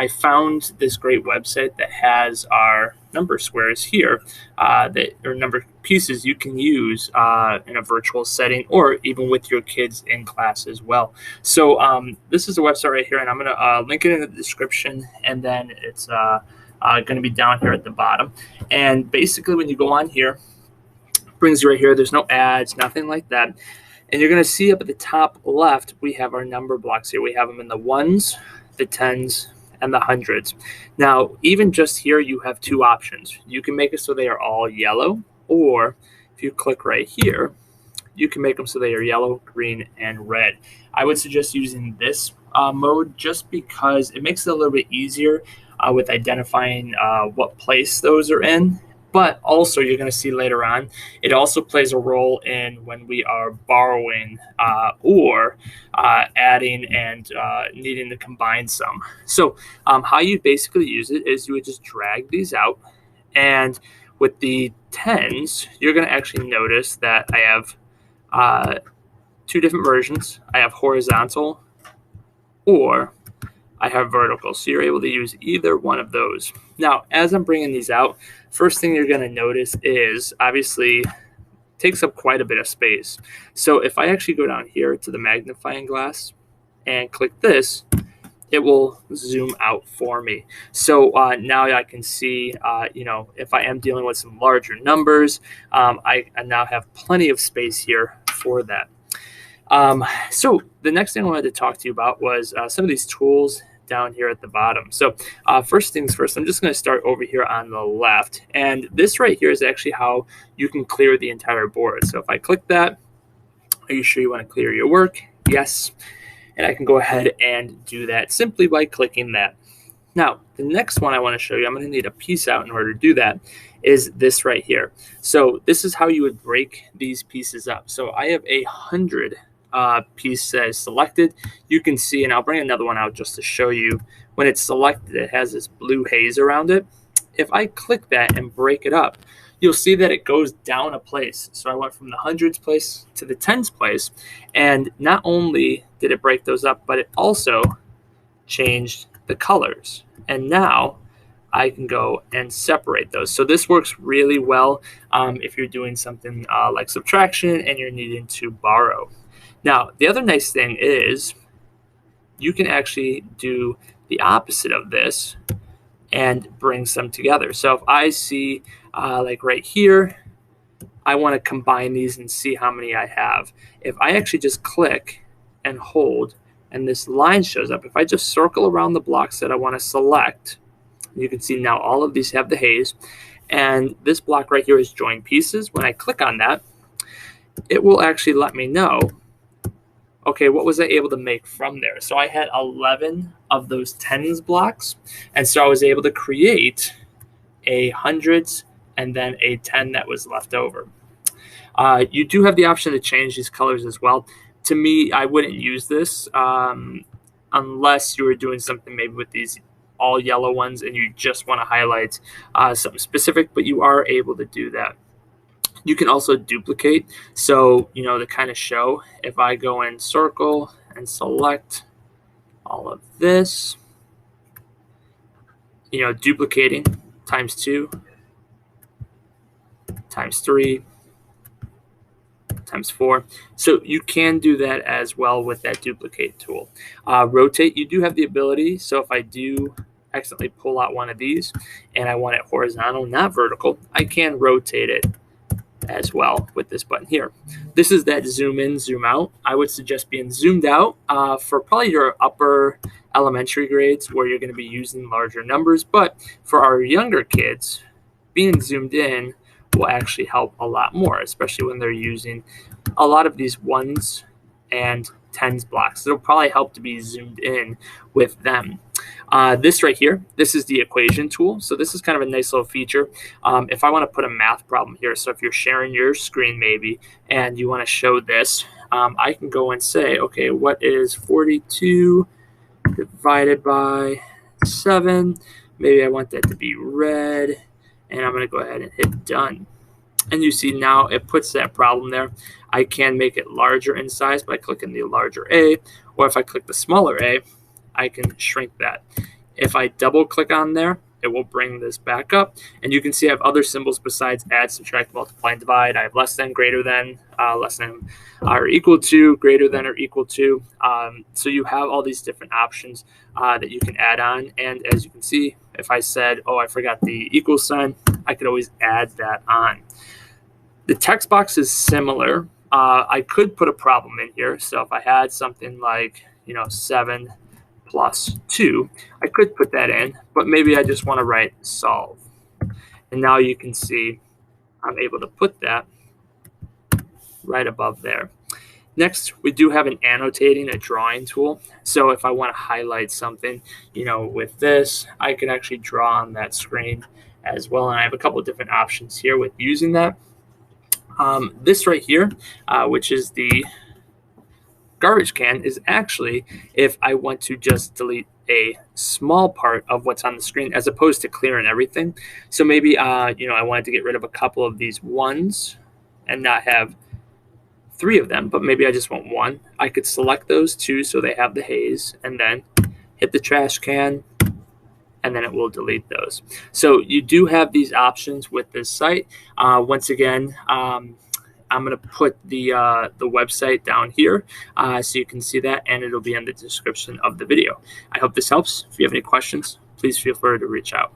I found this great website that has our number squares here, that or number pieces you can use in a virtual setting or even with your kids in class as well. So this is the website right here, and I'm going to link it in the description, and then it's going to be down here at the bottom. And basically, when you go on here, it brings you right here. There's no ads, nothing like that. And you're going to see up at the top left, we have our number blocks here. We have them in the ones, the tens, and the hundreds. Now, even just here, you have two options. You can make it so they are all yellow, or if you click right here, you can make them so they are yellow, green, and red. I would suggest using this mode just because it makes it a little bit easier with identifying what place those are in. But also, you're going to see later on, it also plays a role in when we are borrowing or adding and needing to combine some. So how you basically use it is you would just drag these out. And with the tens, you're going to actually notice that I have two different versions. I have horizontal or I have vertical. So you're able to use either one of those. Now, as I'm bringing these out, first thing you're going to notice is obviously takes up quite a bit of space. So if I actually go down here to the magnifying glass and click this, it will zoom out for me. So now I can see, if I am dealing with some larger numbers, I now have plenty of space here for that. So the next thing I wanted to talk to you about was some of these tools down here at the bottom. So first things first, I'm just going to start over here on the left. And this right here is actually how you can clear the entire board. So if I click that, are you sure you want to clear your work? Yes. And I can go ahead and do that simply by clicking that. Now, the next one I want to show you, I'm going to need a piece out in order to do that, is this right here. So this is how you would break these pieces up. So I have 100 piece that is selected. You can see, and I'll bring another one out just to show you, when it's selected, it has this blue haze around it. If I click that and break it up, you'll see that it goes down a place. So I went from the hundreds place to the tens place, and not only did it break those up, but it also changed the colors. And now I can go and separate those. So this works really well if you're doing something like subtraction and you're needing to borrow. Now, the other nice thing is you can actually do the opposite of this and bring some together. So if I see like right here, I want to combine these and see how many I have. If I actually just click and hold and this line shows up, if I just circle around the blocks that I want to select, you can see now all of these have the haze. And this block right here is join pieces. When I click on that, it will actually let me know, okay, what was I able to make from there? So I had 11 of those tens blocks. And so I was able to create a hundreds and then a 10 that was left over. You do have the option to change these colors as well. To me, I wouldn't use this unless you were doing something maybe with these all yellow ones and you just want to highlight something specific, but you are able to do that. You can also duplicate. So, to kind of show, if I go in circle and select all of this, duplicating times 2, times 3, times 4. So you can do that as well with that duplicate tool. Rotate, you do have the ability. So if I do accidentally pull out one of these and I want it horizontal, not vertical, I can rotate it as well with this button here. This is that zoom in, zoom out. I would suggest being zoomed out for probably your upper elementary grades where you're going to be using larger numbers. But for our younger kids, being zoomed in will actually help a lot more, especially when they're using a lot of these ones and tens blocks. It'll probably help to be zoomed in with them. This right here, this is the equation tool. So this is kind of a nice little feature. If I want to put a math problem here, so if you're sharing your screen maybe and you want to show this, I can go and say, okay, what is 42 divided by 7? Maybe I want that to be red, and I'm going to go ahead and hit done. And you see now it puts that problem there. I can make it larger in size by clicking the larger A, or if I click the smaller A, I can shrink that. If I double click on there, it will bring this back up, and you can see I have other symbols besides add, subtract, multiply, and divide. I have less than, greater than, less than or equal to, greater than or equal to. So you have all these different options that you can add on. And as you can see, if I said, oh, I forgot the equal sign, I could always add that on. The text box is similar. I could put a problem in here. So if I had something like, 7 plus 2, I could put that in, but maybe I just want to write solve. And now you can see I'm able to put that right above there. Next, we do have an annotating, a drawing tool. So if I want to highlight something, with this, I can actually draw on that screen as well. And I have a couple of different options here with using that. This right here, which is the garbage can, is actually if I want to just delete a small part of what's on the screen as opposed to clearing everything. So maybe, I wanted to get rid of a couple of these ones and not have 3 of them, but maybe I just want 1. I could select those 2 so they have the haze and then hit the trash can, and then it will delete those. So you do have these options with this site. Once again, I'm going to put the website down here so you can see that, and it'll be in the description of the video. I hope this helps. If you have any questions, please feel free to reach out.